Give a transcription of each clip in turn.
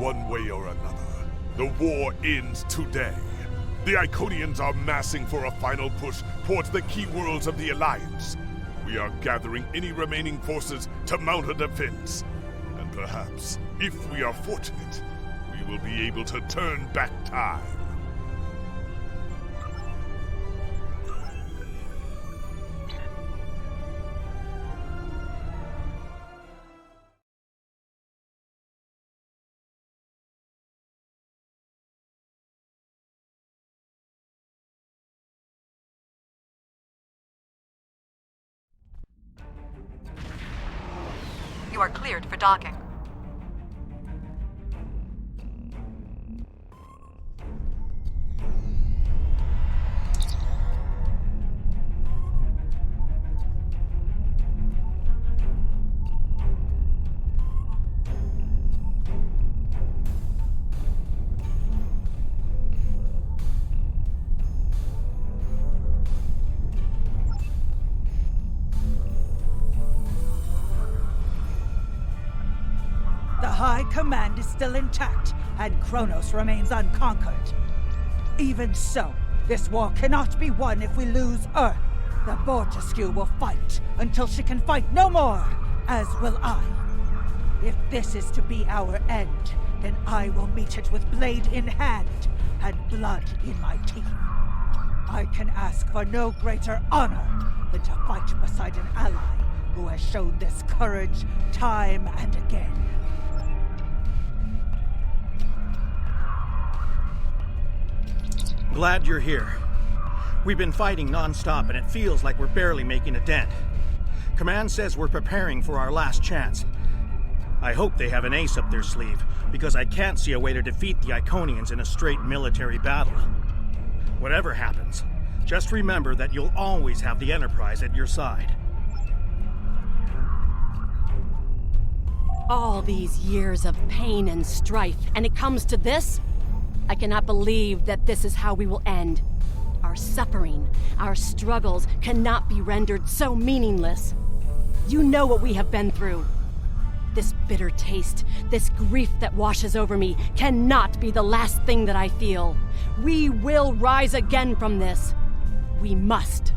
one way or another, the war ends today. The Iconians are massing for a final push towards the key worlds of the Alliance. We are gathering any remaining forces to mount a defense. And perhaps, if we are fortunate, we will be able to turn back time. You are cleared for docking. High Command is still intact, and Kronos remains unconquered. Even so, this war cannot be won if we lose Earth. The Vortisque will fight until she can fight no more, as will I. If this is to be our end, then I will meet it with blade in hand and blood in my teeth. I can ask for no greater honor than to fight beside an ally who has shown this courage time and again. Glad you're here. We've been fighting non-stop and it feels like we're barely making a dent. Command says we're preparing for our last chance. I hope they have an ace up their sleeve, because I can't see a way to defeat the Iconians in a straight military battle. Whatever happens, just remember that you'll always have the Enterprise at your side. All these years of pain and strife, and it comes to this? I cannot believe that this is how we will end. Our suffering, our struggles cannot be rendered so meaningless. You know what we have been through. This bitter taste, this grief that washes over me, cannot be the last thing that I feel. We will rise again from this. We must.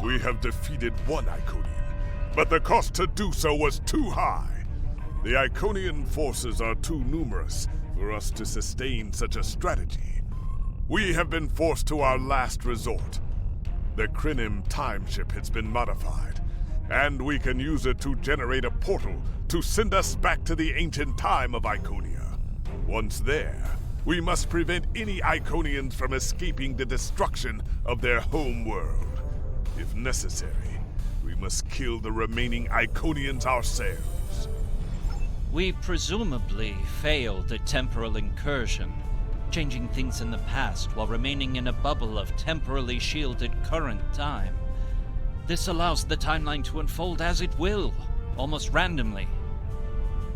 We have defeated one Iconian, but the cost to do so was too high. The Iconian forces are too numerous for us to sustain such a strategy. We have been forced to our last resort. The Krynim time ship has been modified, and we can use it to generate a portal to send us back to the ancient time of Iconia. Once there, we must prevent any Iconians from escaping the destruction of their home world. If necessary, we must kill the remaining Iconians ourselves. We presumably failed a temporal incursion, changing things in the past while remaining in a bubble of temporally shielded current time. This allows the timeline to unfold as it will, almost randomly.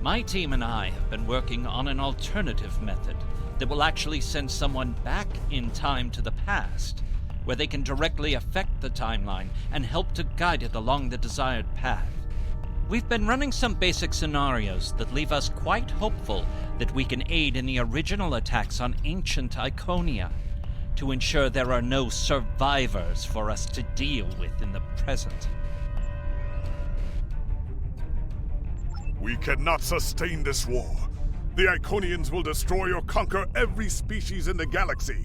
My team and I have been working on an alternative method that will actually send someone back in time to the past, where they can directly affect the timeline and help to guide it along the desired path. We've been running some basic scenarios that leave us quite hopeful that we can aid in the original attacks on ancient Iconia, to ensure there are no survivors for us to deal with in the present. We cannot sustain this war. The Iconians will destroy or conquer every species in the galaxy.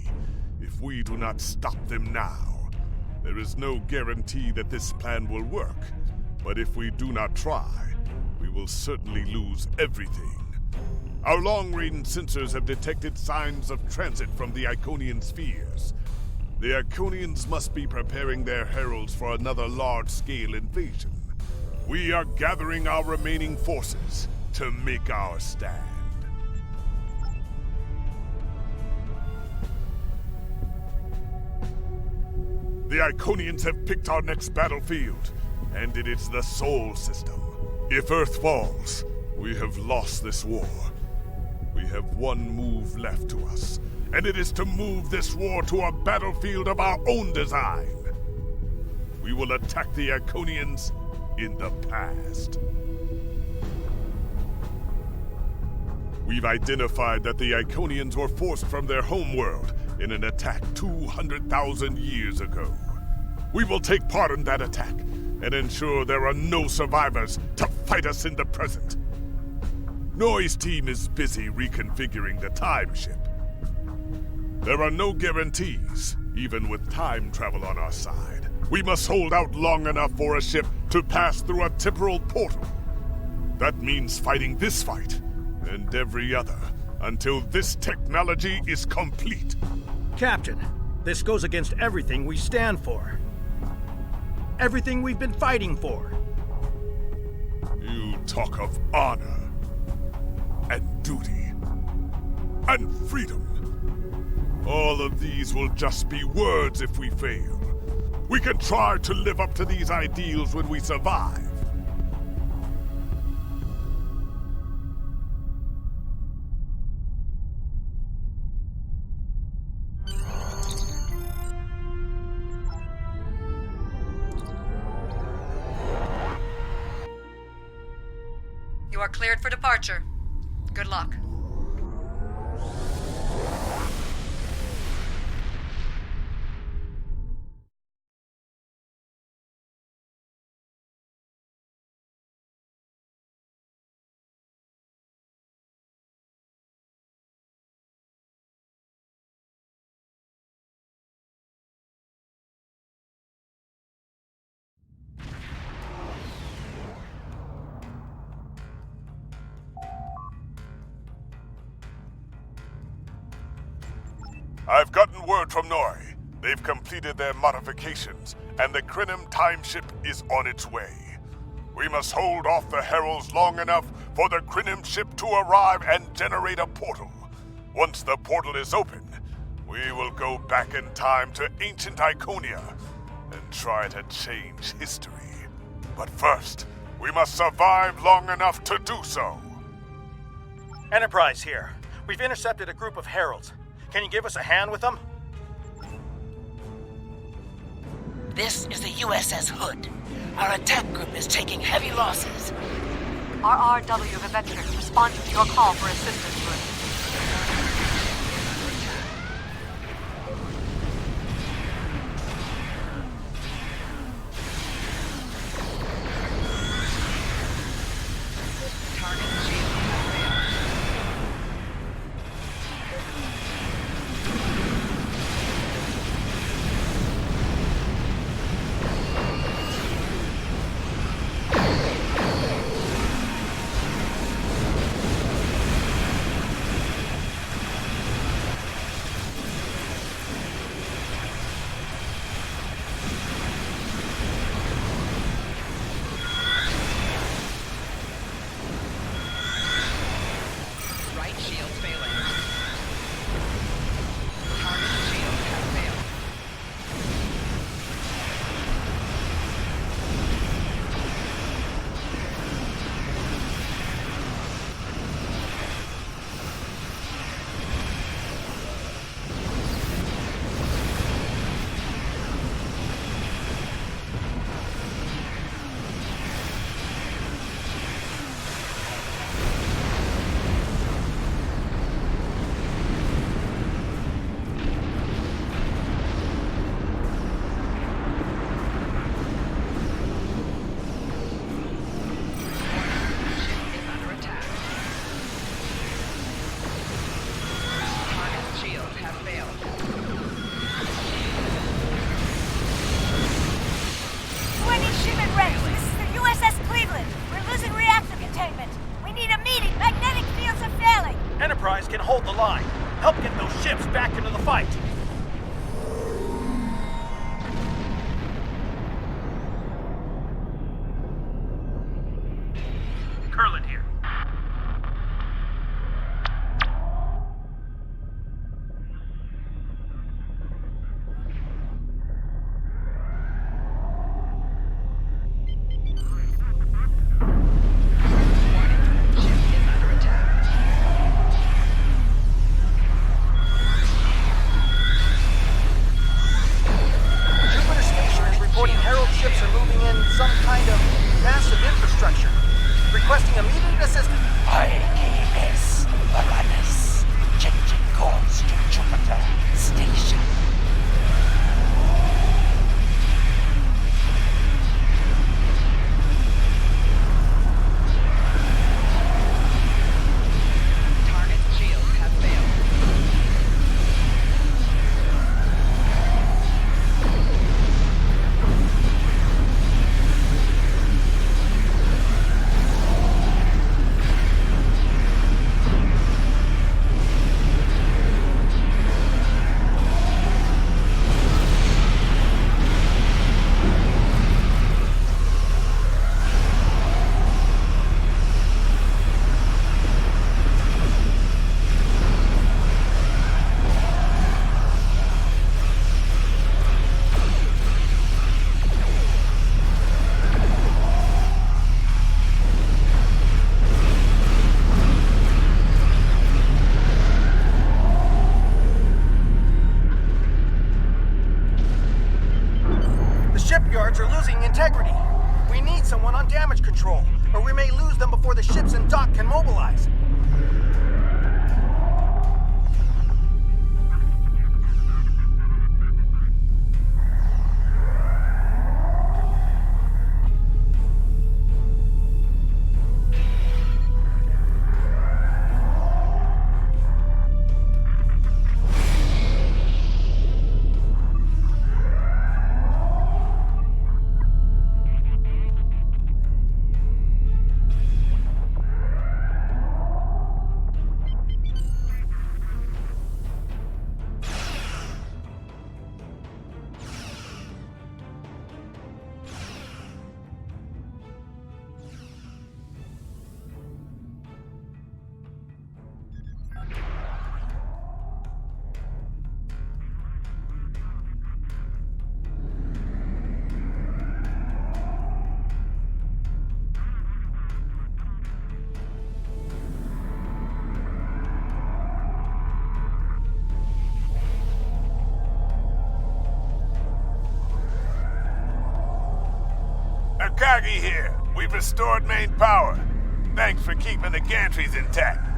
If we do not stop them now, there is no guarantee that this plan will work. But if we do not try, we will certainly lose everything. Our long-range sensors have detected signs of transit from the Iconian spheres. The Iconians must be preparing their heralds for another large-scale invasion. We are gathering our remaining forces to make our stand. The Iconians have picked our next battlefield, and it is the Sol system. If Earth falls, we have lost this war. We have one move left to us, and it is to move this war to a battlefield of our own design. We will attack the Iconians in the past. We've identified that the Iconians were forced from their homeworld in an attack 200,000 years ago. We will take part in that attack and ensure there are no survivors to fight us in the present. Noi's team is busy reconfiguring the time ship. There are no guarantees, even with time travel on our side. We must hold out long enough for a ship to pass through a temporal portal. That means fighting this fight, and every other, until this technology is complete. Captain, this goes against everything we stand for. Everything we've been fighting for. You talk of honor, and duty, and freedom. All of these will just be words if we fail. We can try to live up to these ideals when we survive. You are cleared for departure. Good luck. I've gotten word from Noi. They've completed their modifications, and the Krynim time ship is on its way. We must hold off the heralds long enough for the Krynim ship to arrive and generate a portal. Once the portal is open, we will go back in time to ancient Iconia and try to change history. But first, we must survive long enough to do so. Enterprise here. We've intercepted a group of heralds. Can you give us a hand with them? This is the USS Hood. Our attack group is taking heavy losses. TessaraVejgan responding to your call for assistance, Group. Enterprise can hold the line. Help get those ships back into the fight. Curlin here. integrity. We need someone on damage control, or we may lose them before the ships in dock can mobilize. Akagi here. We've restored main power. Thanks for keeping the gantries intact.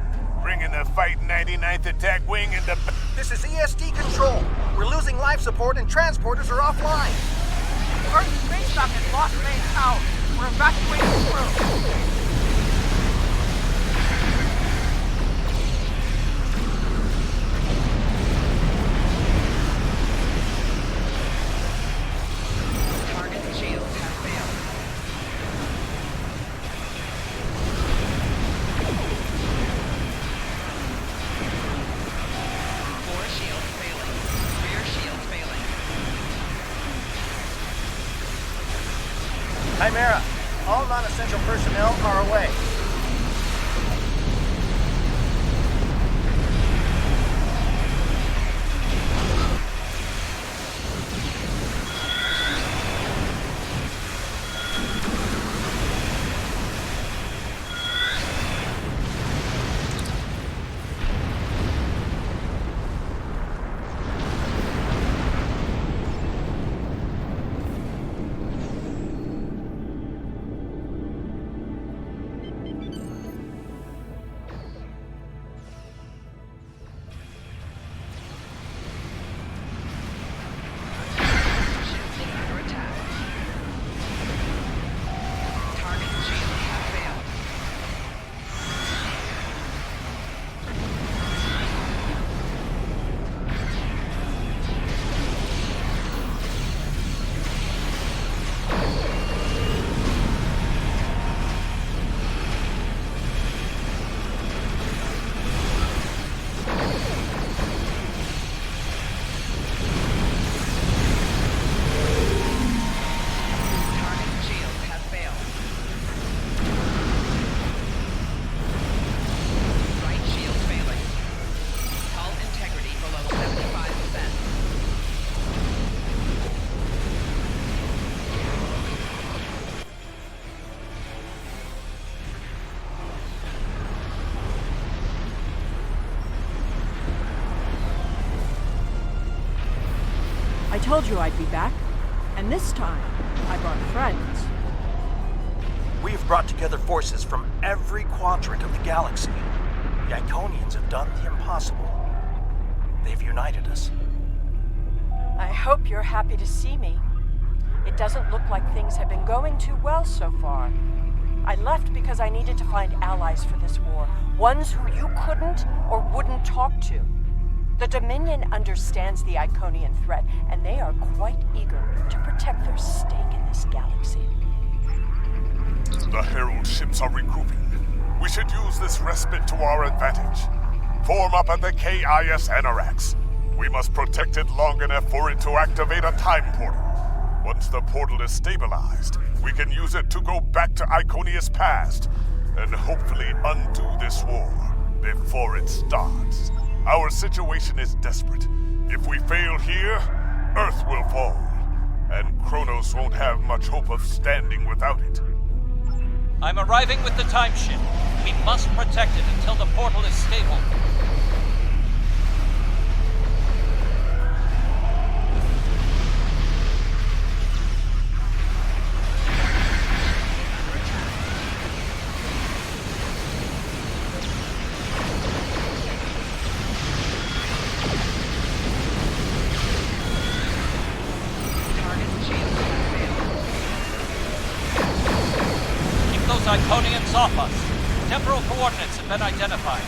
Bringing the Fight 99th Attack Wing into... This is ESD control. We're losing life support and transporters are offline. Earth space dock has lost main power. We're evacuating through. Chimera, all non-essential personnel are away. I told you I'd be back, and this time, I brought friends. We've brought together forces from every quadrant of the galaxy. The Iconians have done the impossible. They've united us. I hope you're happy to see me. It doesn't look like things have been going too well so far. I left because I needed to find allies for this war, ones who you couldn't or wouldn't talk to. The Dominion understands the Iconian threat, and they are quite eager to protect their stake in this galaxy. The Herald ships are regrouping. We should use this respite to our advantage. Form up at the KIS Anarax. We must protect it long enough for it to activate a time portal. Once the portal is stabilized, we can use it to go back to Iconia's past, and hopefully undo this war before it starts. Our situation is desperate. If we fail here, Earth will fall, and Kronos won't have much hope of standing without it. I'm arriving with the time ship. We must protect it until the portal is stable. off us. Temporal coordinates have been identified.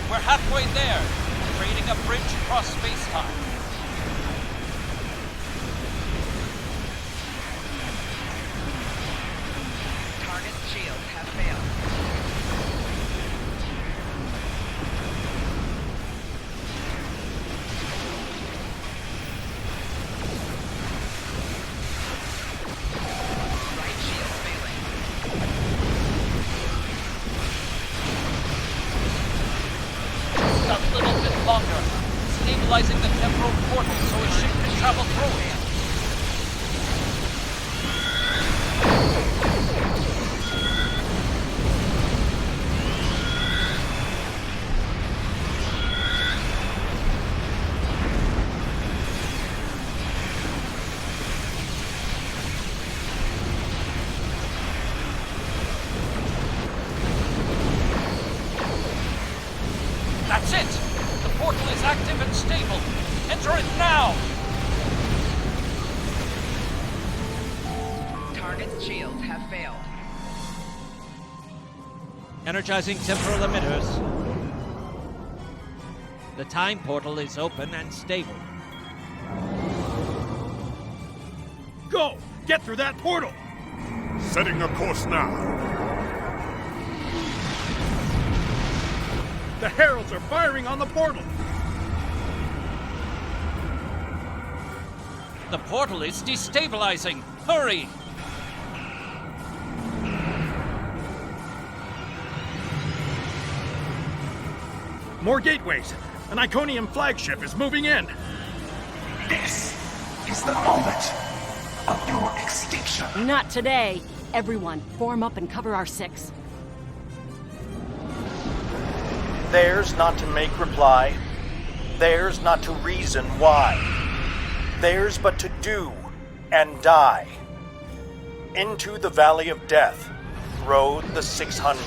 We're halfway there, creating a bridge across space-time. Target shields have failed. Right shield failing. A little bit longer, stabilizing the temporal portal so a ship can travel through it. That's it! The portal is active and stable. Enter it now! Target's shields have failed. Energizing temporal emitters. The time portal is open and stable. Go! Get through that portal! Setting a course now. The heralds are firing on the portal! The portal is destabilizing. Hurry! More gateways! An Iconian flagship is moving in! This is the moment of your extinction. Not today. Everyone, form up and cover our six. Theirs not to make reply. Theirs not to reason why. Theirs but to do and die. Into the valley of death rode the 600.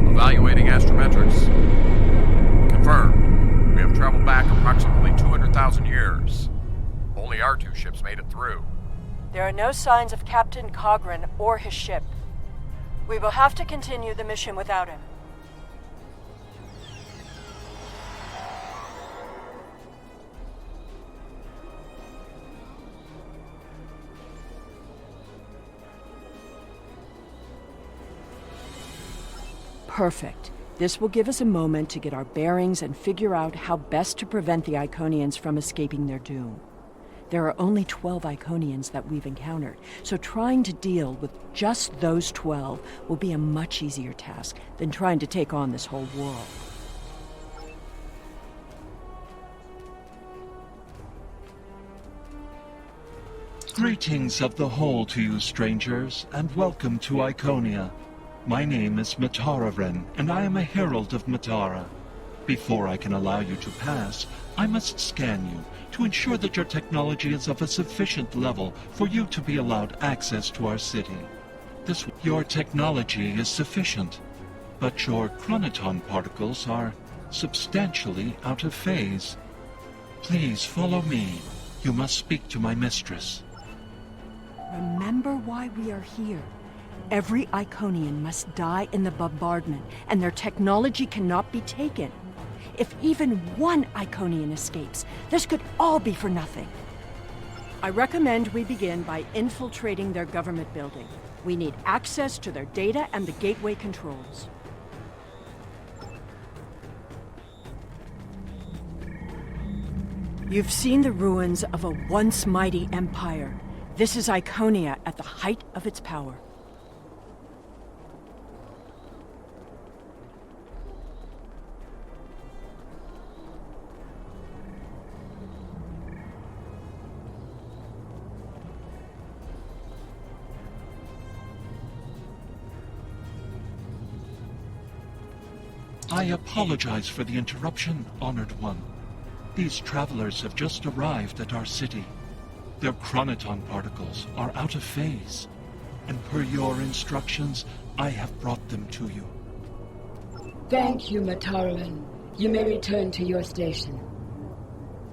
Evaluating astrometrics. Confirmed. We have traveled back approximately 200,000 years. Only our two ships made it through. There are no signs of Captain Cogran or his ship. We will have to continue the mission without him. Perfect. This will give us a moment to get our bearings and figure out how best to prevent the Iconians from escaping their doom. There are only 12 Iconians that we've encountered, so trying to deal with just those 12 will be a much easier task than trying to take on this whole world. Greetings of the whole to you, strangers, and welcome to Iconia. My name is Matara-Ren, and I am a herald of Matara. Before I can allow you to pass, I must scan you to ensure that your technology is of a sufficient level for you to be allowed access to our city. Your technology is sufficient, but your chronoton particles are substantially out of phase. Please follow me. You must speak to my mistress. Remember why we are here. Every Iconian must die in the bombardment, and their technology cannot be taken. If even one Iconian escapes, this could all be for nothing. I recommend we begin by infiltrating their government building. We need access to their data and the gateway controls. You've seen the ruins of a once mighty empire. This is Iconia at the height of its power. I apologize for the interruption, Honored One. These travelers have just arrived at our city. Their chronoton particles are out of phase, and per your instructions, I have brought them to you. Thank you, Mataran. You may return to your station.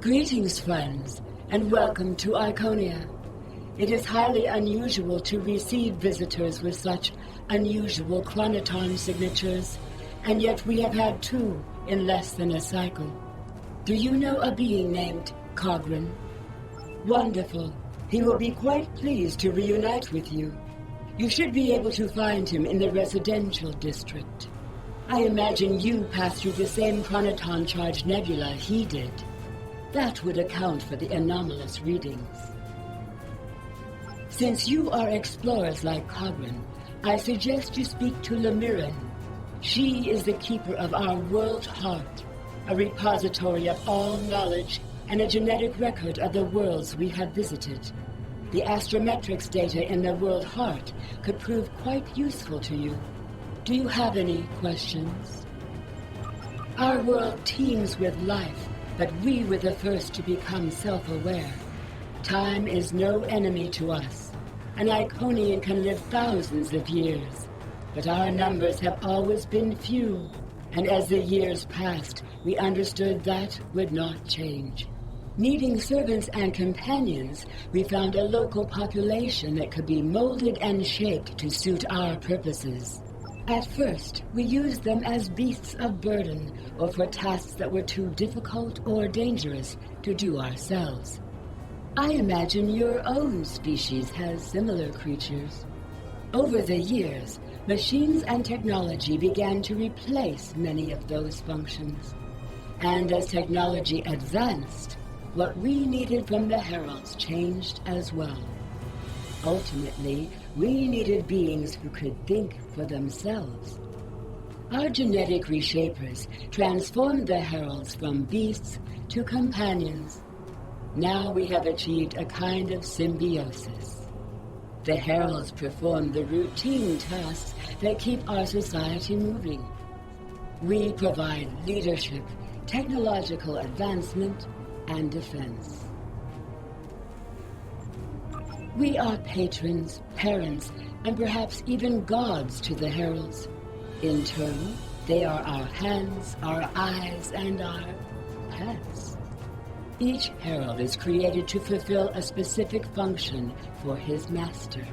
Greetings, friends, and welcome to Iconia. It is highly unusual to receive visitors with such unusual chronoton signatures, and yet we have had 2 in less than a cycle. Do you know a being named Cogran? Wonderful. He will be quite pleased to reunite with you. You should be able to find him in the residential district. I imagine you passed through the same chronoton-charged nebula he did. That would account for the anomalous readings. Since you are explorers like Cogran, I suggest you speak to Lemiran. She is the keeper of our world heart, a repository of all knowledge and a genetic record of the worlds we have visited. The astrometrics data in the world heart could prove quite useful to you. Do you have any questions? Our world teems with life, but we were the first to become self-aware. Time is no enemy to us. An Iconian can live thousands of years, but our numbers have always been few, and as the years passed, we understood that would not change. Needing servants and companions, we found a local population that could be molded and shaped to suit our purposes. At first, we used them as beasts of burden, or for tasks that were too difficult or dangerous to do ourselves. I imagine your own species has similar creatures. Over the years, machines and technology began to replace many of those functions. And as technology advanced, what we needed from the Heralds changed as well. Ultimately, we needed beings who could think for themselves. Our genetic reshapers transformed the Heralds from beasts to companions. Now we have achieved a kind of symbiosis. The Heralds perform the routine tasks that keep our society moving. We provide leadership, technological advancement, and defense. We are patrons, parents, and perhaps even gods to the Heralds. In turn, they are our hands, our eyes, and our pets. Each Herald is created to fulfill a specific function for his master.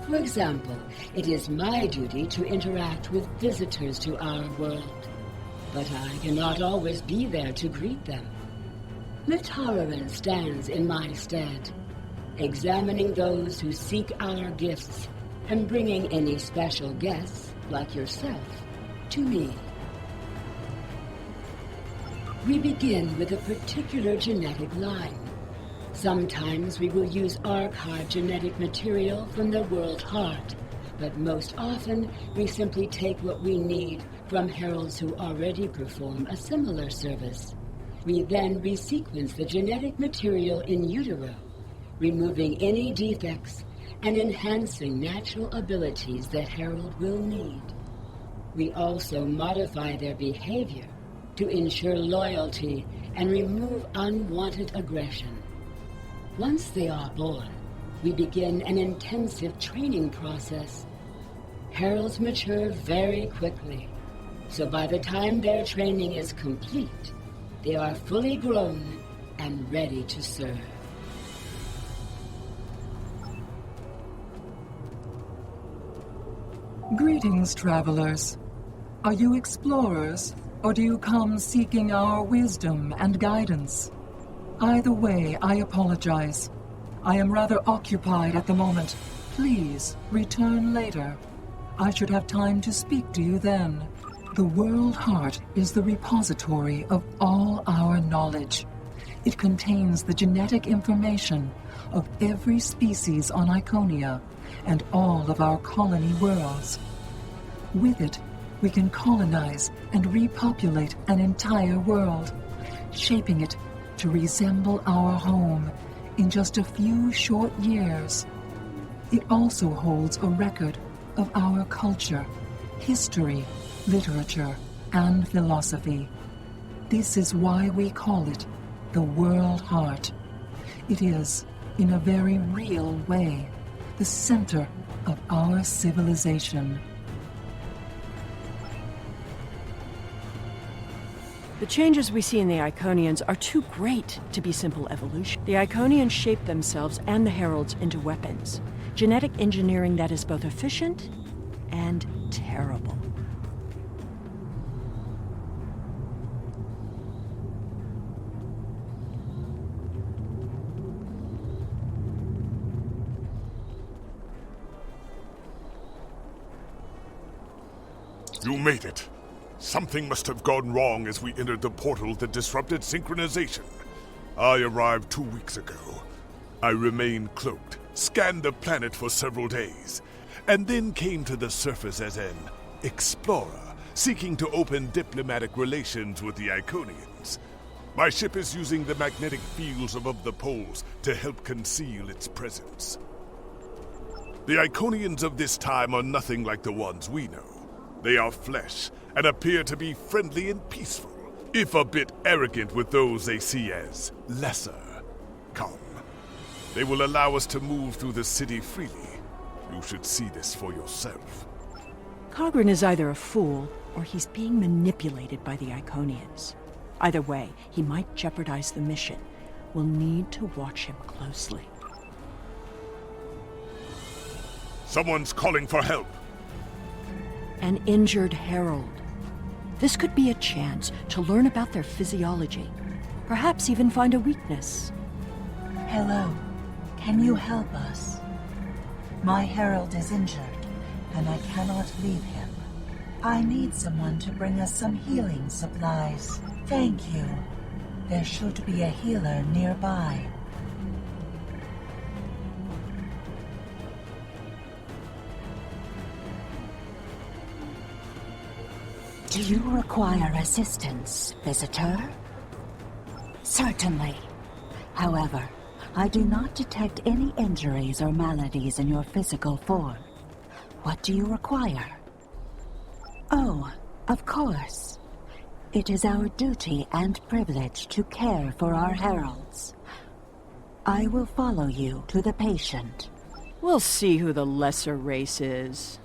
For example, it is my duty to interact with visitors to our world, but I cannot always be there to greet them. Mataran stands in my stead, examining those who seek our gifts and bringing any special guests, like yourself, to me. We begin with a particular genetic line. Sometimes we will use archived genetic material from the world heart, but most often we simply take what we need from heralds who already perform a similar service. We then resequence the genetic material in utero, removing any defects and enhancing natural abilities that herald will need. We also modify their behavior to ensure loyalty and remove unwanted aggression. Once they are born, we begin an intensive training process. Heralds mature very quickly, so by the time their training is complete, they are fully grown and ready to serve. Greetings, travelers. Are you explorers, or do you come seeking our wisdom and guidance? Either way, I apologize. I am rather occupied at the moment. Please, return later. I should have time to speak to you then. The World Heart is the repository of all our knowledge. It contains the genetic information of every species on Iconia and all of our colony worlds. With it, we can colonize and repopulate an entire world, shaping it to resemble our home in just a few short years. It also holds a record of our culture, history, literature, and philosophy. This is why we call it the World Heart. It is, in a very real way, the center of our civilization. The changes we see in the Iconians are too great to be simple evolution. The Iconians shape themselves and the Heralds into weapons. Genetic engineering that is both efficient and terrible. You made it. Something must have gone wrong as we entered the portal that disrupted synchronization. I arrived 2 weeks ago. I remained cloaked, scanned the planet for several days, and then came to the surface as an explorer, seeking to open diplomatic relations with the Iconians. My ship is using the magnetic fields above the poles to help conceal its presence. The Iconians of this time are nothing like the ones we know. They are flesh, and appear to be friendly and peaceful, if a bit arrogant with those they see as lesser. Come. They will allow us to move through the city freely. You should see this for yourself. Cogran is either a fool, or he's being manipulated by the Iconians. Either way, he might jeopardize the mission. We'll need to watch him closely. Someone's calling for help. An injured herald. This could be a chance to learn about their physiology. Perhaps even find a weakness. Hello. Can you help us? My herald is injured, and I cannot leave him. I need someone to bring us some healing supplies. Thank you. There should be a healer nearby. Do you require assistance, visitor? Certainly. However, I do not detect any injuries or maladies in your physical form. What do you require? Oh, of course. It is our duty and privilege to care for our heralds. I will follow you to the patient. We'll see who the lesser race is.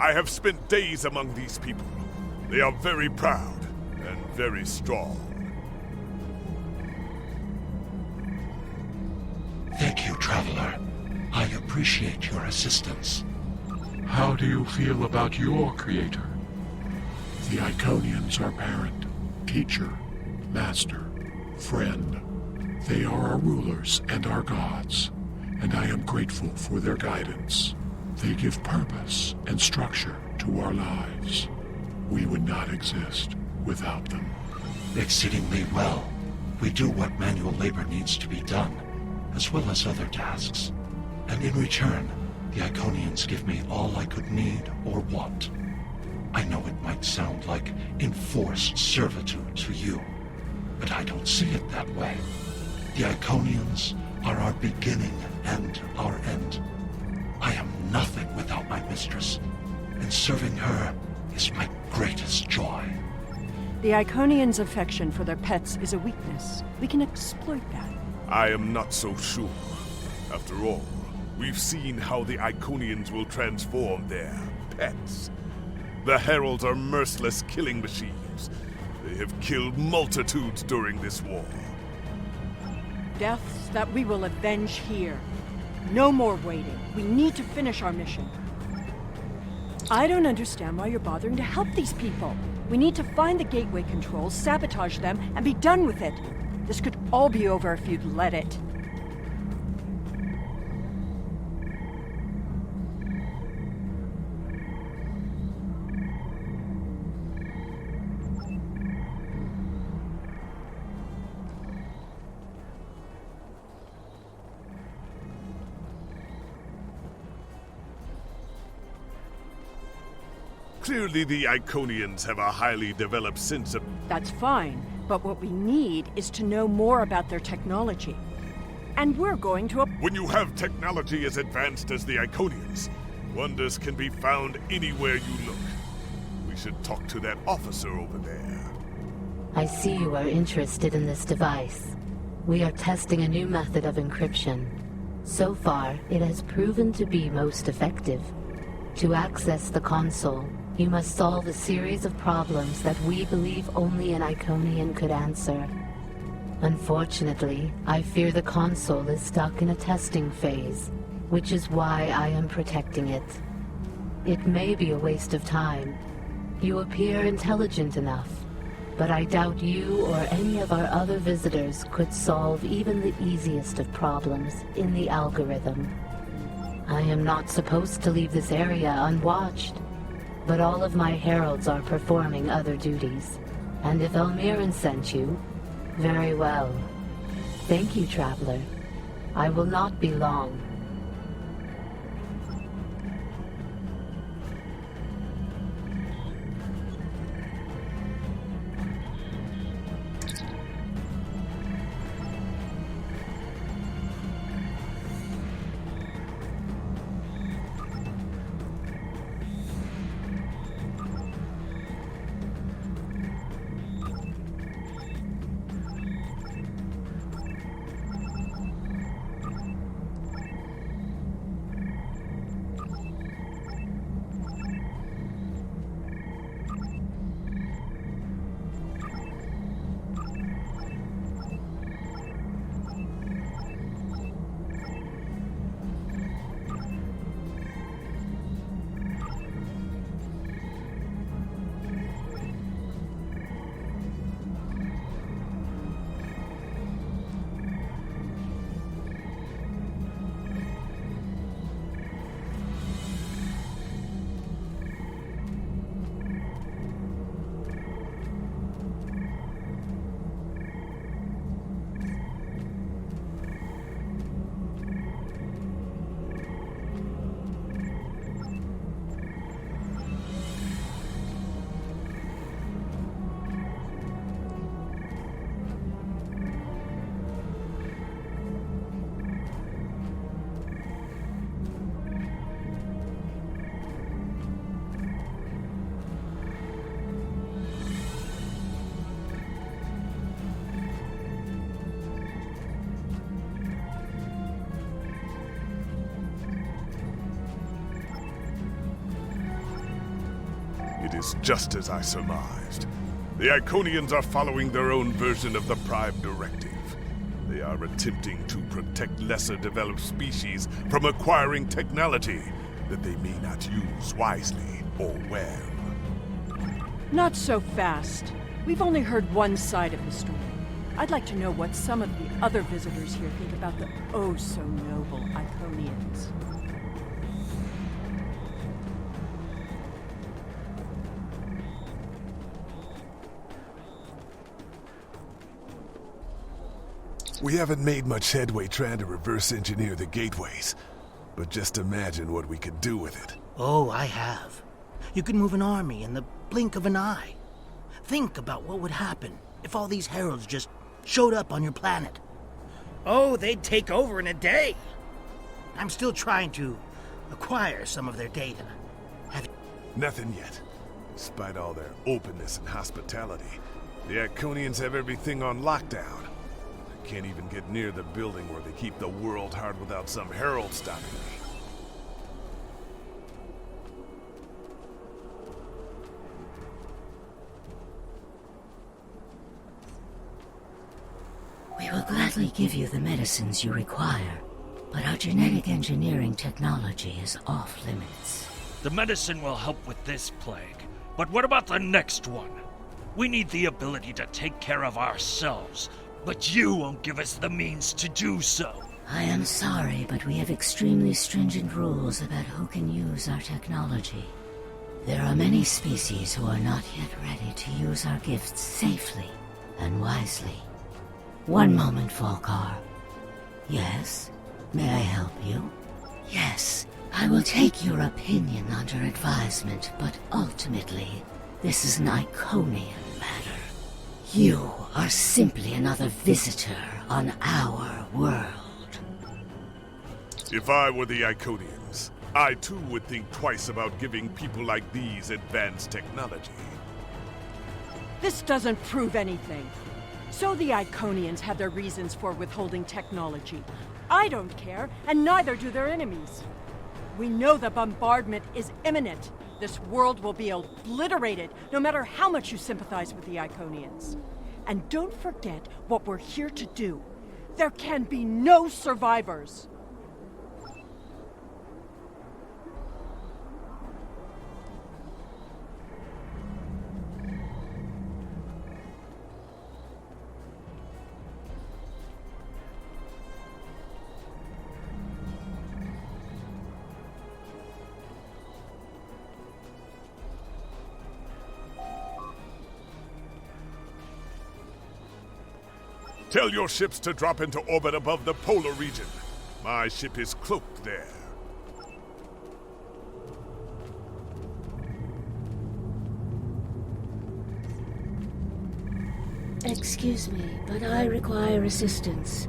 I have spent days among these people. They are very proud and very strong. Thank you, Traveler. I appreciate your assistance. How do you feel about your creator? The Iconians are parent, teacher, master, friend. They are our rulers and our gods, and I am grateful for their guidance. They give purpose and structure to our lives. We would not exist without them. Exceedingly well. We do what manual labor needs to be done, as well as other tasks. And in return, the Iconians give me all I could need or want. I know it might sound like enforced servitude to you, but I don't see it that way. The Iconians are our beginning and our end. I am nothing without my mistress, and serving her is my greatest joy. The Iconians' affection for their pets is a weakness. We can exploit that. I am not so sure. After all, we've seen how the Iconians will transform their pets. The Heralds are merciless killing machines. They have killed multitudes during this war. Deaths that we will avenge here. No more waiting. We need to finish our mission. I don't understand why you're bothering to help these people. We need to find the gateway controls, sabotage them, and be done with it. This could all be over if you'd let it. Clearly the Iconians have a highly developed sense of... That's fine, but what we need is to know more about their technology. And we're going to... When you have technology as advanced as the Iconians, wonders can be found anywhere you look. We should talk to that officer over there. I see you are interested in this device. We are testing a new method of encryption. So far, it has proven to be most effective. To access the console, you must solve a series of problems that we believe only an Iconian could answer. Unfortunately, I fear the console is stuck in a testing phase, which is why I am protecting it. It may be a waste of time. You appear intelligent enough, but I doubt you or any of our other visitors could solve even the easiest of problems in the algorithm. I am not supposed to leave this area unwatched, but all of my heralds are performing other duties. And if Elmiran sent you, very well. Thank you, Traveler. I will not be long. It is just as I surmised. The Iconians are following their own version of the Prime Directive. They are attempting to protect lesser developed species from acquiring technology that they may not use wisely or well. Not so fast. We've only heard one side of the story. I'd like to know what some of the other visitors here think about the oh-so-noble Iconians. We haven't made much headway trying to reverse engineer the gateways, but just imagine what we could do with it. Oh, I have. You could move an army in the blink of an eye. Think about what would happen if all these heralds just showed up on your planet. Oh, they'd take over in a day. I'm still trying to acquire some of their data. Nothing yet. Despite all their openness and hospitality, the Iconians have everything on lockdown. I can't even get near the building where they keep the world hard without some herald stopping me. We will gladly give you the medicines you require, but our genetic engineering technology is off limits. The medicine will help with this plague, but what about the next one? We need the ability to take care of ourselves, but you won't give us the means to do so. I am sorry, but we have extremely stringent rules about who can use our technology. There are many species who are not yet ready to use our gifts safely and wisely. One moment, Volkar. Yes? May I help you? Yes. I will take your opinion under advisement, but ultimately, this is an Iconian matter. You are simply another visitor on our world. If I were the Iconians, I too would think twice about giving people like these advanced technology. This doesn't prove anything. So the Iconians have their reasons for withholding technology. I don't care, and neither do their enemies. We know the bombardment is imminent. This world will be obliterated, no matter how much you sympathize with the Iconians. And don't forget what we're here to do. There can be no survivors. Tell your ships to drop into orbit above the polar region. My ship is cloaked there. Excuse me, but I require assistance.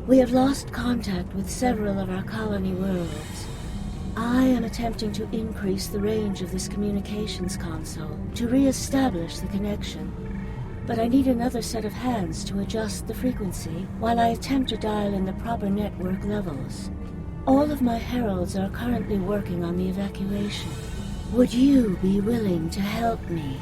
We have lost contact with several of our colony worlds. I am attempting to increase the range of this communications console to re-establish the connection. But I need another set of hands to adjust the frequency while I attempt to dial in the proper network levels. All of my heralds are currently working on the evacuation. Would you be willing to help me?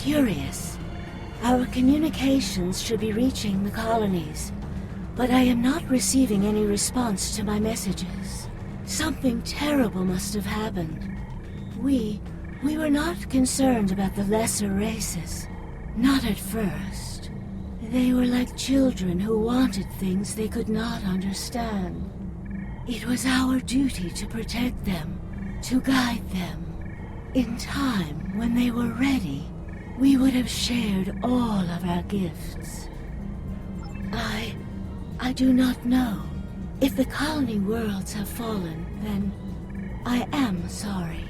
Curious. Our communications should be reaching the colonies, but I am not receiving any response to my messages. Something terrible must have happened. We were not concerned about the lesser races. Not at first. They were like children who wanted things they could not understand. It was our duty to protect them, to guide them. In time, when they were ready, we would have shared all of our gifts. I do not know. If the colony worlds have fallen, then I am sorry.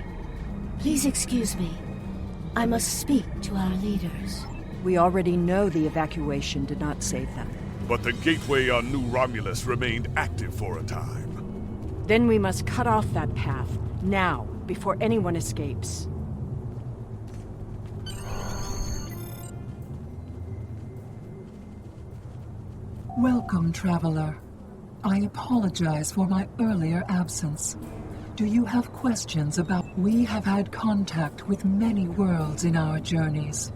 Please excuse me. I must speak to our leaders. We already know the evacuation did not save them. But the gateway on New Romulus remained active for a time. Then we must cut off that path, now, before anyone escapes. Welcome, traveler. I apologize for my earlier absence. Do you have questions about... We have had contact with many worlds in our journeys,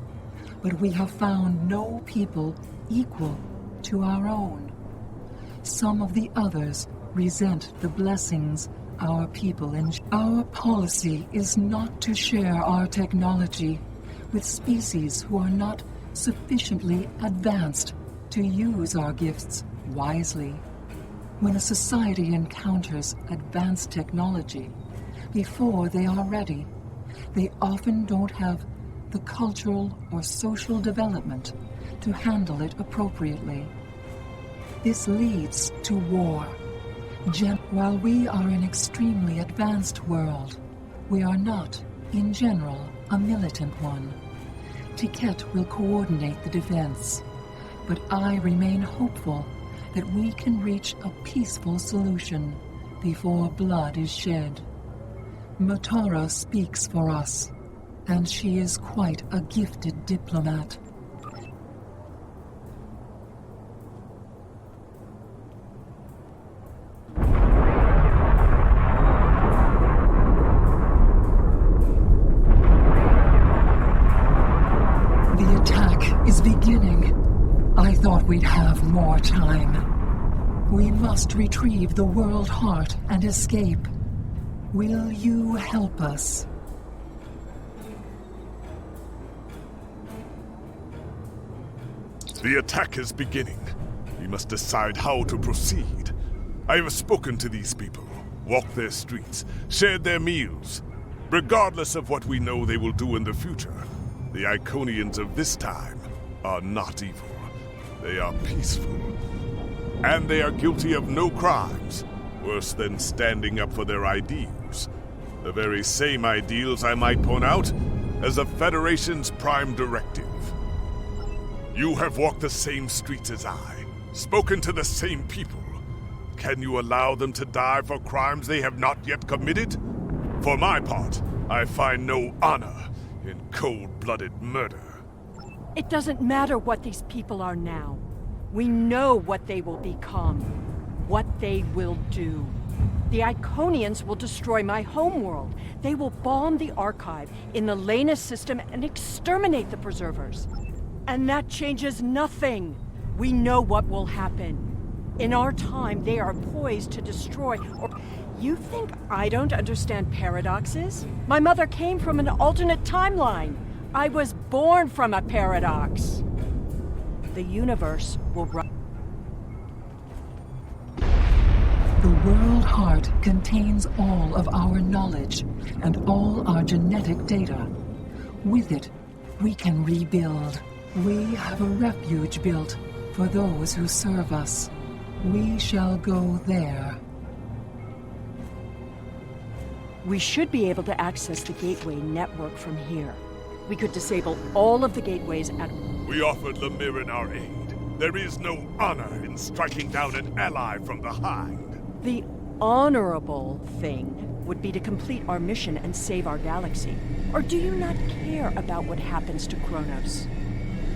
but we have found no people equal to our own. Some of the others resent the blessings our people enjoy. Our policy is not to share our technology with species who are not sufficiently advanced to use our gifts wisely. When a society encounters advanced technology, before they are ready, they often don't have the cultural or social development to handle it appropriately. This leads to war. While we are an extremely advanced world, we are not, in general, a militant one. Tiket will coordinate the defense, but I remain hopeful that we can reach a peaceful solution before blood is shed. Matara speaks for us, and she is quite a gifted diplomat. The attack is beginning. I thought we'd have more time. We must retrieve the world heart and escape. Will you help us? The attack is beginning. We must decide how to proceed. I have spoken to these people, walked their streets, shared their meals. Regardless of what we know they will do in the future, the Iconians of this time are not evil. They are peaceful. And they are guilty of no crimes, worse than standing up for their ideals. The very same ideals, I might point out, as the Federation's prime directive. You have walked the same streets as I, spoken to the same people. Can you allow them to die for crimes they have not yet committed? For my part, I find no honor in cold-blooded murder. It doesn't matter what these people are now. We know what they will become, what they will do. The Iconians will destroy my homeworld. They will bomb the archive in the Lena system and exterminate the preservers. And that changes nothing. We know what will happen. In our time, they are poised to destroy, or... You think I don't understand paradoxes? My mother came from an alternate timeline. I was born from a paradox. The universe will run. The World Heart contains all of our knowledge and all our genetic data. With it, we can rebuild. We have a refuge built for those who serve us. We shall go there. We should be able to access the gateway network from here. We could disable all of the gateways at... We offered Lemirin our aid. There is no honor in striking down an ally from behind. The honorable thing would be to complete our mission and save our galaxy. Or do you not care about what happens to Kronos?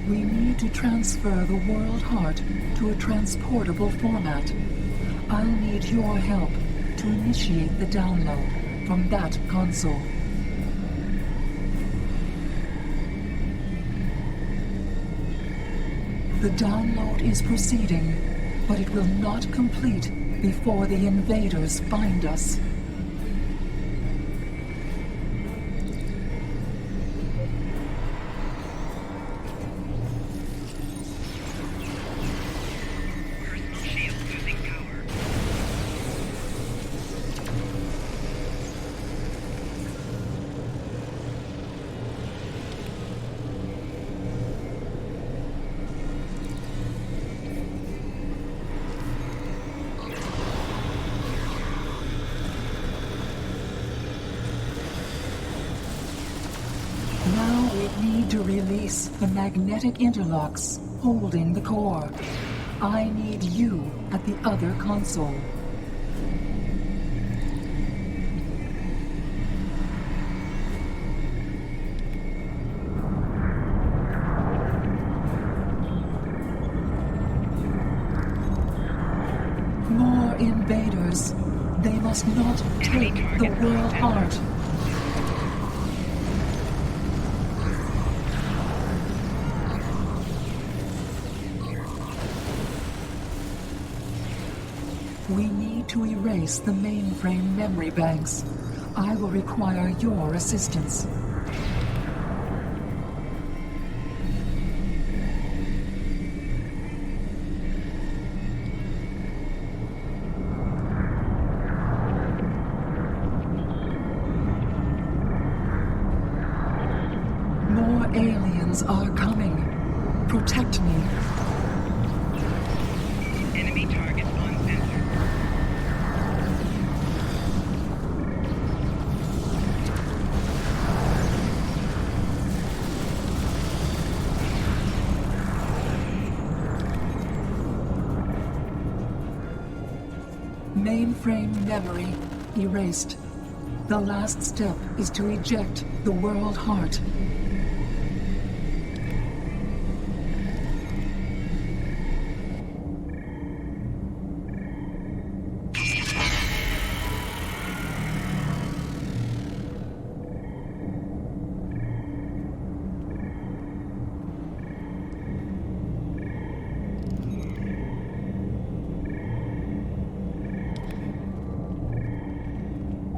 We need to transfer the World Heart to a transportable format. I'll need your help to initiate the download from that console. The download is proceeding, but it will not complete before the invaders find us. Now we need to release the magnetic interlocks holding the core. I need you at the other console. More invaders. They must not take the World Heart. We need to erase the mainframe memory banks. I will require your assistance. More aliens are coming. Protect me. Enemy target uncensored. Mainframe memory erased. The last step is to eject the World Heart.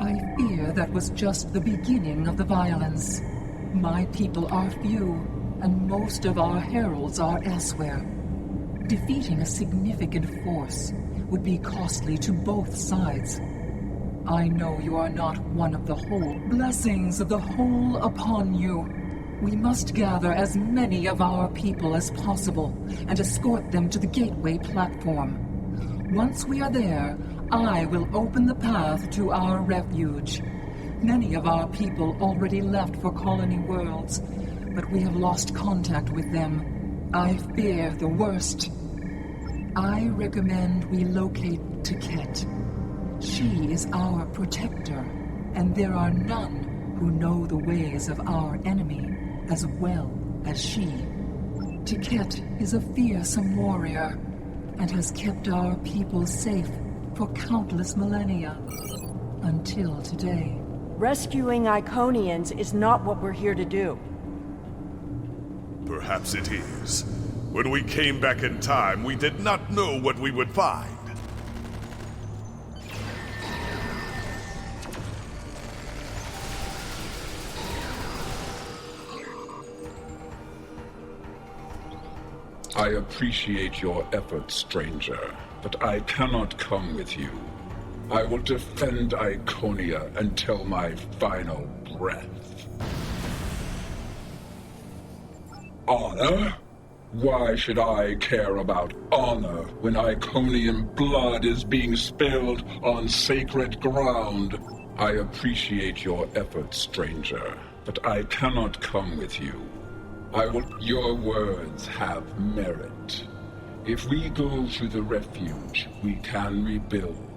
I fear that was just the beginning of the violence. My people are few, and most of our heralds are elsewhere. Defeating a significant force would be costly to both sides. I know you are not one of the whole. Blessings of the whole upon you. We must gather as many of our people as possible and escort them to the gateway platform. Once we are there, I will open the path to our refuge. Many of our people already left for Colony Worlds, but we have lost contact with them. I fear the worst. I recommend we locate Tiket. She is our protector, and there are none who know the ways of our enemy as well as she. Tiket is a fearsome warrior, and has kept our people safe for countless millennia, until today. Rescuing Iconians is not what we're here to do. Perhaps it is. When we came back in time, we did not know what we would find. I appreciate your efforts, stranger, but I cannot come with you. I will defend Iconia until my final breath. Honor? Why should I care about honor when Iconian blood is being spilled on sacred ground? I appreciate your efforts, stranger, but I cannot come with you. Your words have merit. If we go to the refuge, we can rebuild.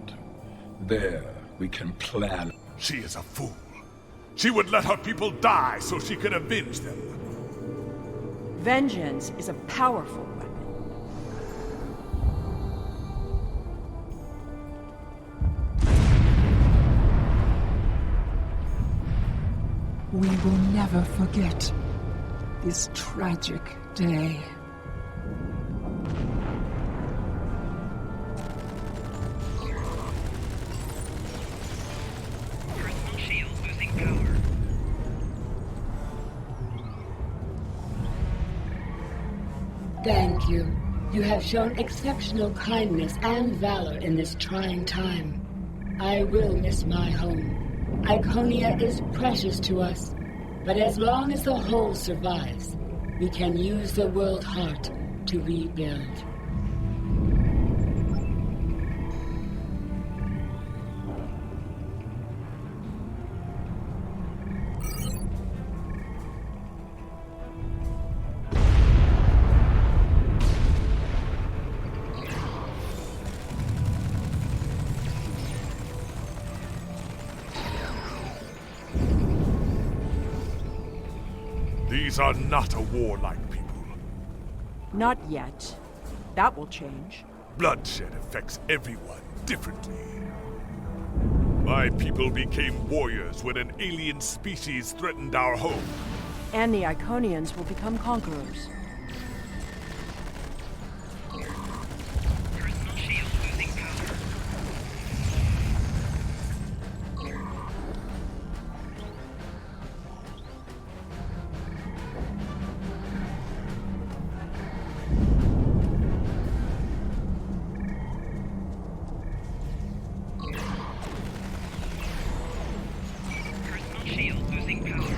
There, we can plan. She is a fool. She would let her people die so she could avenge them. Vengeance is a powerful weapon. We will never forget this tragic day. Personal shield losing power. Thank you. You have shown exceptional kindness and valor in this trying time. I will miss my home. Iconia is precious to us, but as long as the whole survives, we can use the world heart to rebuild. These are not a warlike people. Not yet. That will change. Bloodshed affects everyone differently. My people became warriors when an alien species threatened our home. And the Iconians will become conquerors. Personal shield losing power. Personal shield losing power.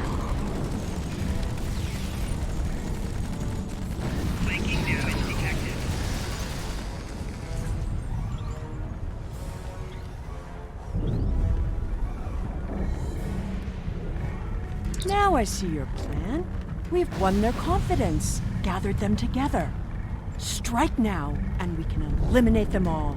Flanking damage detected. Now I see your plan. We've won their confidence, gathered them together. Strike now, and we can eliminate them all.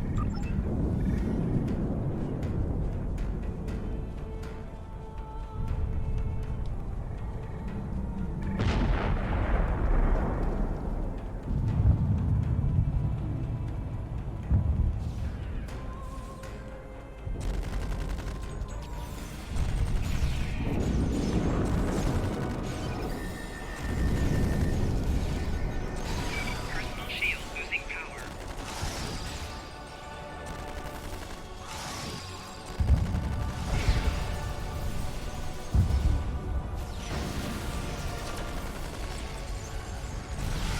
Personal shield losing power.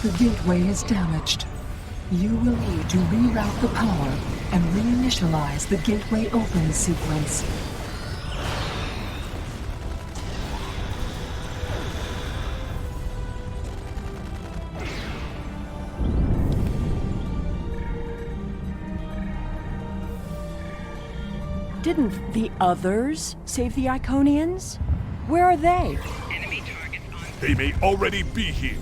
The gateway is damaged. You will need to reroute the power and reinitialize the gateway open sequence. Didn't the others save the Iconians? Where are they? They may already be here.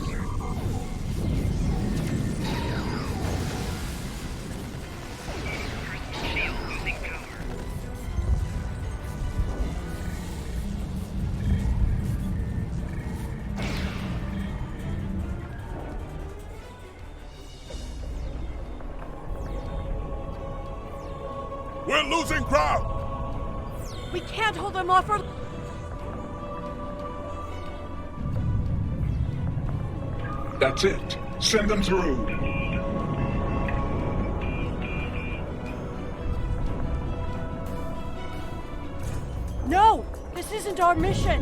We're losing ground! We can't hold them off or... That's it. Send them through. No! This isn't our mission!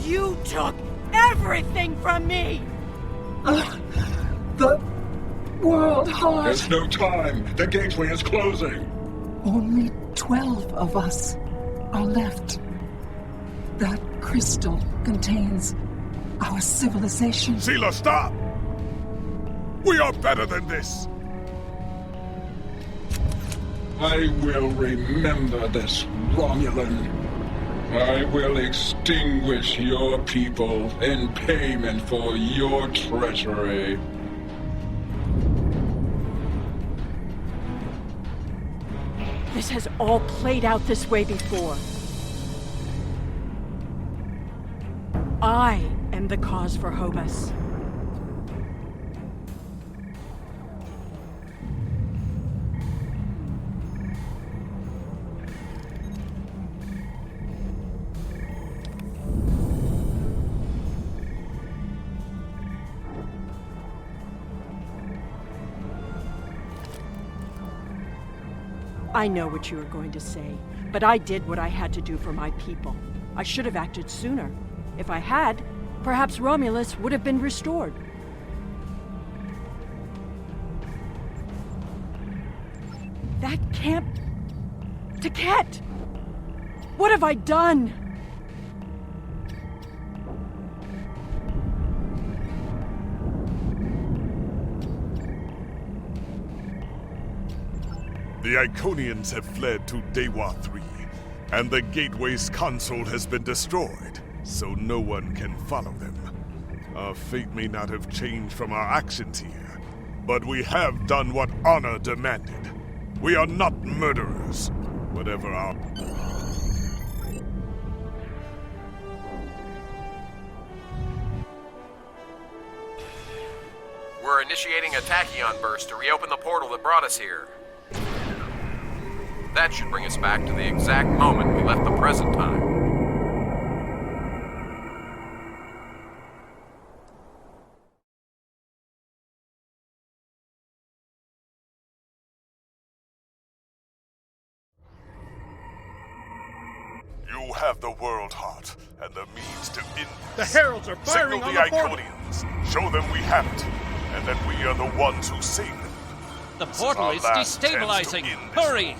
You took everything from me! The World Heart. There's no time. The gateway is closing. Only 12 of us are left. That crystal contains our civilization. Sheila, stop! We are better than this! I will remember this, Romulan. I will extinguish your people in payment for your treachery. This has all played out this way before. I am the cause for Hobus. I know what you are going to say, but I did what I had to do for my people. I should have acted sooner. If I had, perhaps Romulus would have been restored. That camp... Taket! What have I done? The Iconians have fled to Dewa 3, and the Gateway's console has been destroyed, so no one can follow them. Our fate may not have changed from our actions here, but we have done what honor demanded. We are not murderers, whatever our... We're initiating a tachyon burst to reopen the portal that brought us here. That should bring us back to the exact moment we left the present time. You have the World Heart and the means to end this. The Heralds are firing Signal on the the portal. Iconians. Show them we have it, and that we are the ones who save them. The This portal our is last chance to destabilizing. end this. Hurry!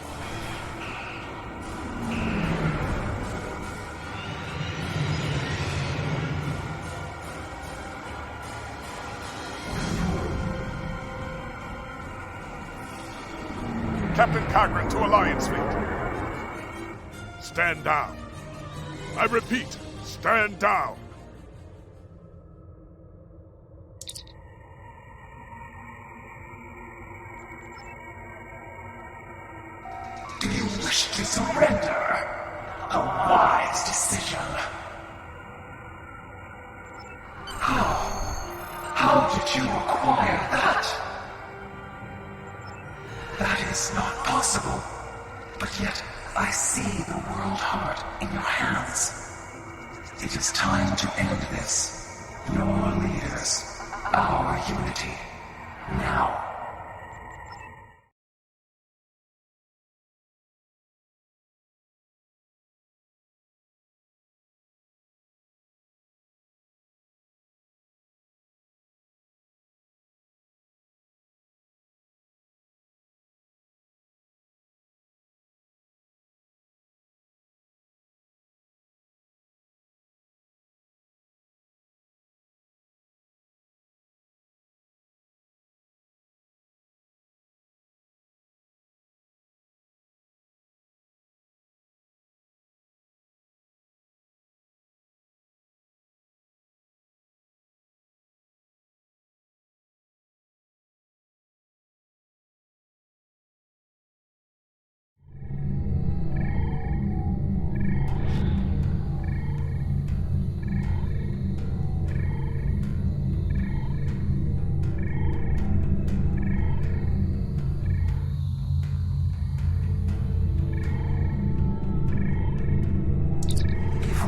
Captain Cogran to Alliance Fleet. Stand down. I repeat, stand down. Do you wish to surrender? A wise decision. How did you acquire that? That is not possible. But yet, I see the World Heart in your hands. It is time to end this. Your leaders, our unity. Now.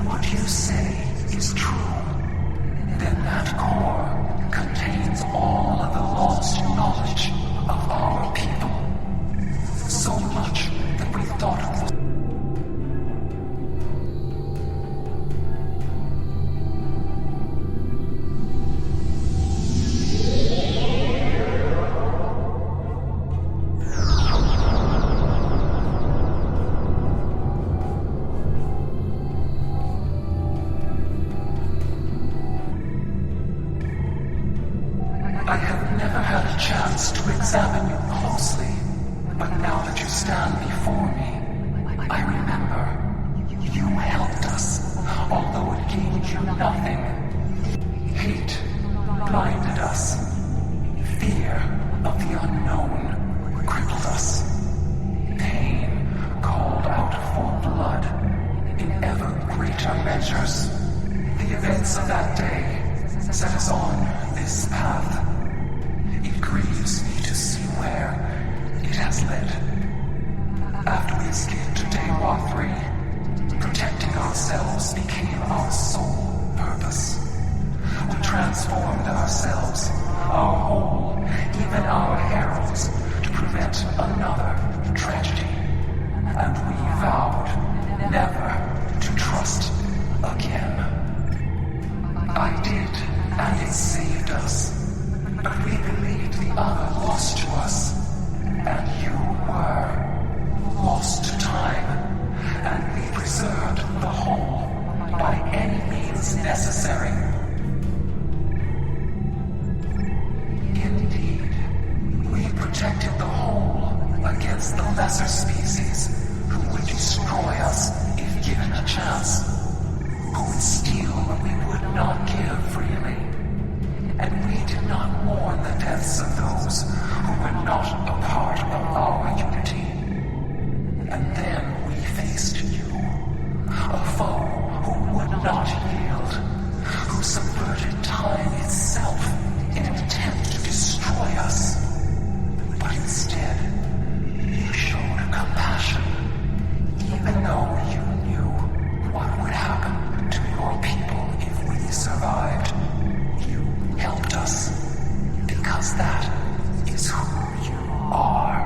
What you say is true, then that core contains all of the lost knowledge of our people. So much that we thought of the I have never had a chance to examine you closely, but now that you stand before me, I remember you helped us, although it gained you nothing. Hate blinded us. Fear of the unknown crippled us. Pain called out for blood in ever greater measures. The events of that day set us on this path. It grieves me to see where it has led. After we escaped to Daewar 3, protecting ourselves became our sole purpose. We transformed ourselves, our whole, even our heralds, to prevent another tragedy. And we vowed never to trust again. I did, and it saved us. But we believed the other lost to us, and you were lost to time, and we preserved the whole by any means necessary. Indeed, we protected the whole against the lesser species who would destroy us if given a chance, who would steal what we would not give freely. And we did not mourn the deaths of those who were not a part of our unity. And then we faced you, a foe who would not yield, who subverted time itself in an attempt to destroy us. But instead, you showed compassion, even though you knew what would happen to your people if we survived. Helped us, because that is who you are.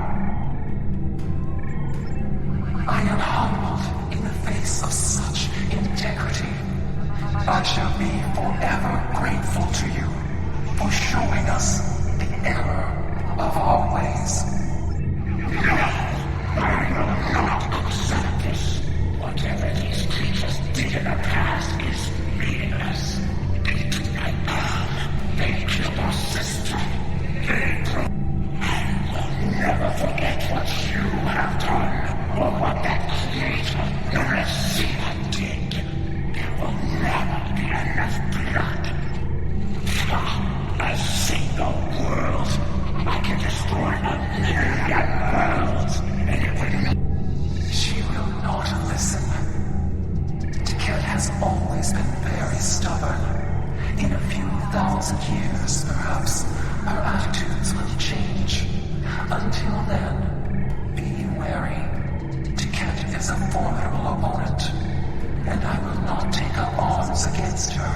I am humbled in the face of such integrity. I shall be forever grateful to you for showing us the error of our ways. I will not accept this. Whatever these creatures did in the past is meaningless. They killed our sister. I will never forget what you have done, or what that creator, the receiver, did. There will never be enough blood. A single world. I can destroy 1,000,000 worlds, and it would... She will not listen. Tiket has always been very stubborn. In a few thousand years, perhaps, her attitudes will change. Until then, be wary. Tiket is a formidable opponent. and I will not take up arms against her,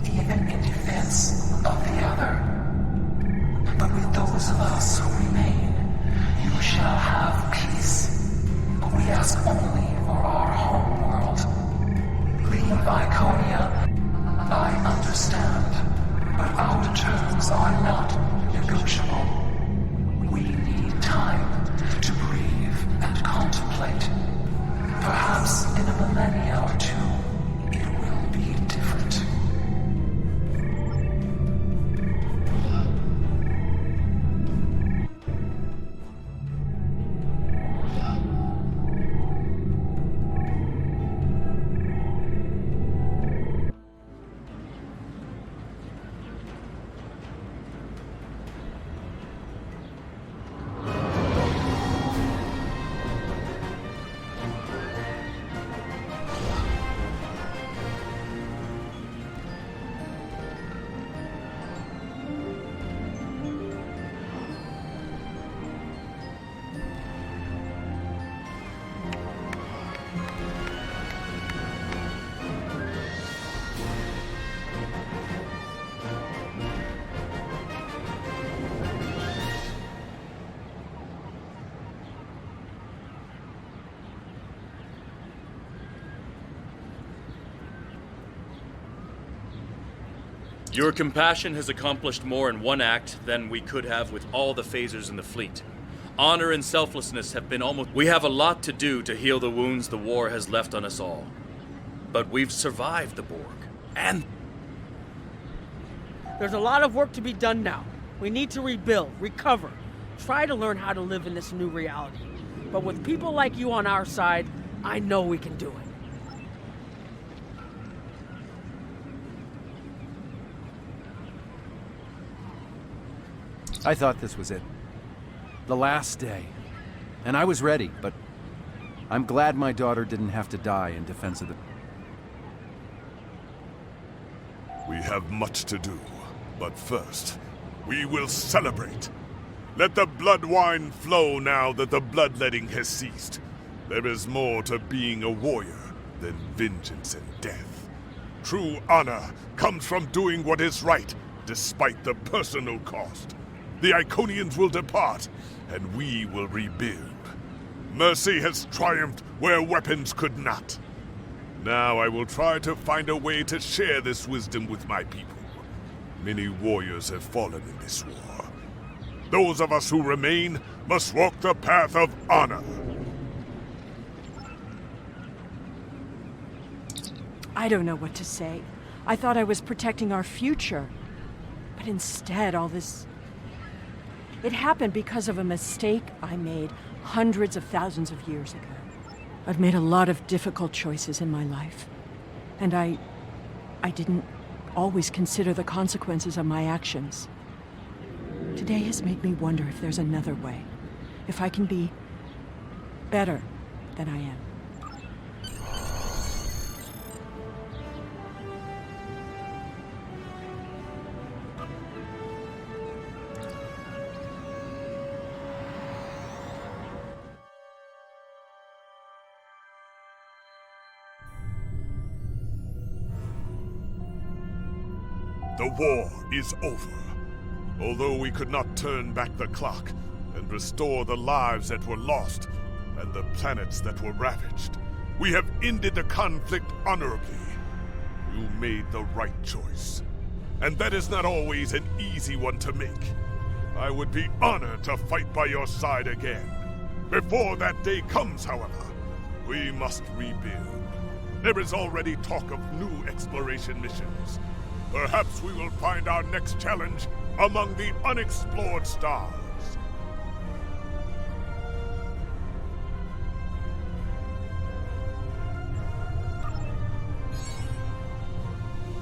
even in defense of the other. But with those of us who remain, you shall have peace. But we ask only for our home world. Leave Iconia. I understand, but our terms are not negotiable. We need time to breathe and contemplate. Perhaps in a millennia or two, it will be different. Your compassion has accomplished more in one act than we could have with all the phasers in the fleet. Honor and selflessness have been almost... We have a lot to do to heal the wounds the war has left on us all. But we've survived the Borg. And... There's a lot of work to be done now. We need to rebuild, recover, try to learn how to live in this new reality. But with people like you on our side, I know we can do it. I thought this was it. The last day. And I was ready, but I'm glad my daughter didn't have to die in defense of the... We have much to do, but first, we will celebrate. Let the blood wine flow now that the bloodletting has ceased. There is more to being a warrior than vengeance and death. True honor comes from doing what is right, despite the personal cost. The Iconians will depart, and we will rebuild. Mercy has triumphed where weapons could not. Now I will try to find a way to share this wisdom with my people. Many warriors have fallen in this war. Those of us who remain must walk the path of honor. I don't know what to say. I thought I was protecting our future. But instead, all this... It happened because of a mistake I made hundreds of thousands of years ago. I've made a lot of difficult choices in my life. And I didn't always consider the consequences of my actions. Today has made me wonder if there's another way. If I can be better than I am. The war is over. Although we could not turn back the clock and restore the lives that were lost and the planets that were ravaged, we have ended the conflict honorably. You made the right choice. And that is not always an easy one to make. I would be honored to fight by your side again. Before that day comes, however, we must rebuild. There is already talk of new exploration missions. Perhaps we will find our next challenge among the unexplored stars.